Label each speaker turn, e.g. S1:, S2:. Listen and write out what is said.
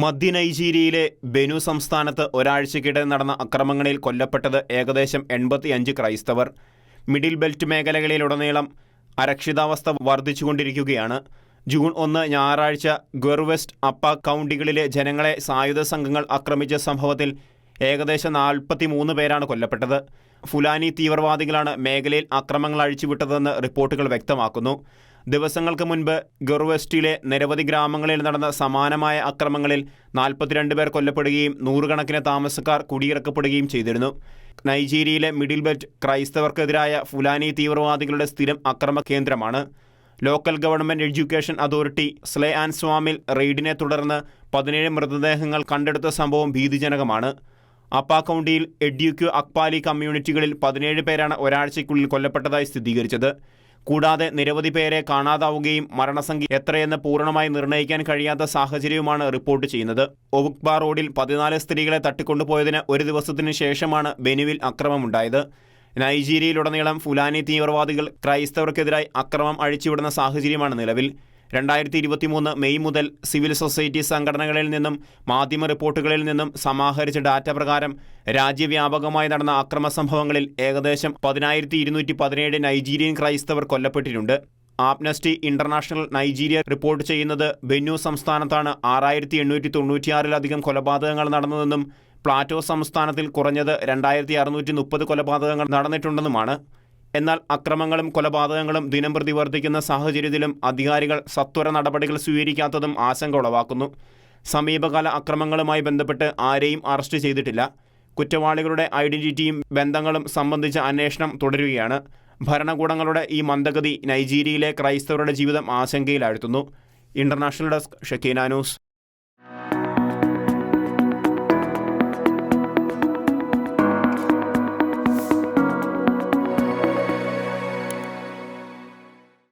S1: മധ്യ നൈജീരിയയിലെ ബെനു സംസ്ഥാനത്ത് ഒരാഴ്ചക്കിടെ നടന്ന അക്രമങ്ങളിൽ കൊല്ലപ്പെട്ടത് ഏകദേശം 85 ക്രൈസ്തവർ. മിഡിൽ ബെൽറ്റ് മേഖലകളിലുടനീളം അരക്ഷിതാവസ്ഥ വർദ്ധിച്ചുകൊണ്ടിരിക്കുകയാണ്. ജൂൺ 1 ഞായറാഴ്ച ഗൊർവെസ്റ്റ്, അപ്പ കൗണ്ടികളിലെ ജനങ്ങളെ സായുധ സംഘങ്ങൾ ആക്രമിച്ച സംഭവത്തിൽ ഏകദേശം 43 പേരാണ് കൊല്ലപ്പെട്ടത്. ഫുലാനി തീവ്രവാദികളാണ് മേഖലയിൽ അക്രമങ്ങൾ അഴിച്ചുവിട്ടതെന്ന് റിപ്പോർട്ടുകൾ വ്യക്തമാക്കുന്നു. ദിവസങ്ങൾക്ക് മുൻപ് ഗൊർവെസ്റ്റിലെ നിരവധി ഗ്രാമങ്ങളിൽ നടന്ന സമാനമായ അക്രമങ്ങളിൽ 42 പേർ കൊല്ലപ്പെടുകയും നൂറുകണക്കിന് താമസക്കാർ കുടിയിറക്കപ്പെടുകയും ചെയ്തിരുന്നു. നൈജീരിയയിലെ മിഡിൽ ബെൽറ്റ് ക്രൈസ്തവർക്കെതിരായ ഫുലാനി തീവ്രവാദികളുടെ സ്ഥിരം അക്രമ കേന്ദ്രമാണ്. ലോക്കൽ ഗവൺമെൻറ് എഡ്യൂക്കേഷൻ അതോറിറ്റി സ്ലേ ആൻഡ് സ്വാമിൽ റെയ്ഡിനെ തുടർന്ന് 17 മൃതദേഹങ്ങൾ കണ്ടെടുത്ത സംഭവം ഭീതിജനകമാണ്. അപ്പ കൗണ്ടിയിൽ എഡ്യൂക്യു, അക്പാലി കമ്മ്യൂണിറ്റികളിൽ 17 പേരാണ് ഒരാഴ്ചയ്ക്കുള്ളിൽ കൊല്ലപ്പെട്ടതായി സ്ഥിരീകരിച്ചത്. കൂടാതെ നിരവധി പേരെ കാണാതാവുകയും മരണസംഖ്യ എത്രയെന്ന് പൂർണ്ണമായി നിർണ്ണയിക്കാൻ കഴിയാത്ത സാഹചര്യവുമാണ് റിപ്പോർട്ട് ചെയ്യുന്നത്. ഒവുക്ബ റോഡിൽ 14 സ്ത്രീകളെ തട്ടിക്കൊണ്ടുപോയതിന് ഒരു ദിവസത്തിനു ശേഷമാണ് ബെനുവിൽ അക്രമമുണ്ടായത്. നൈജീരിയയിലുടനീളം ഫുലാനി തീവ്രവാദികൾ ക്രൈസ്തവർക്കെതിരായി അക്രമം അഴിച്ചുവിടുന്ന സാഹചര്യമാണ് നിലവിൽ. 2023 മെയ് മുതൽ സിവിൽ സൊസൈറ്റി സംഘടനകളിൽ നിന്നും മാധ്യമ റിപ്പോർട്ടുകളിൽ നിന്നും സമാഹരിച്ച ഡാറ്റ പ്രകാരം രാജ്യവ്യാപകമായി നടന്ന അക്രമ സംഭവങ്ങളിൽ ഏകദേശം 10,217 നൈജീരിയൻ ക്രൈസ്തവർ കൊല്ലപ്പെട്ടിട്ടുണ്ട്. ആംനസ്റ്റി ഇന്റർനാഷണൽ നൈജീരിയ റിപ്പോർട്ട് ചെയ്യുന്നത് ബെന്നു സംസ്ഥാനത്താണ് 6,896-ലധികം കൊലപാതകങ്ങൾ നടന്നതെന്നും പ്ലാറ്റോ സംസ്ഥാനത്തിൽ കുറഞ്ഞത് 2,630 കൊലപാതകങ്ങൾ നടന്നിട്ടുണ്ടെന്നുമാണ്. എന്നാൽ അക്രമങ്ങളും കൊലപാതകങ്ങളും ദിനംപ്രതി വർദ്ധിക്കുന്ന സാഹചര്യത്തിലും അധികാരികൾ സത്വര നടപടികൾ സ്വീകരിക്കാത്തതും ആശങ്ക ഉളവാക്കുന്നു. സമീപകാല അക്രമങ്ങളുമായി ബന്ധപ്പെട്ട് ആരെയും അറസ്റ്റ് ചെയ്തിട്ടില്ല. കുറ്റവാളികളുടെ ഐഡന്റിറ്റിയും ബന്ധങ്ങളും സംബന്ധിച്ച അന്വേഷണം തുടരുകയാണ്. ഭരണകൂടങ്ങളുടെ ഈ മന്ദഗതി നൈജീരിയയിലെ ക്രൈസ്തവരുടെ ജീവിതം ആശങ്കയിലാഴ്ത്തുന്നു. International desk, Shekinah news.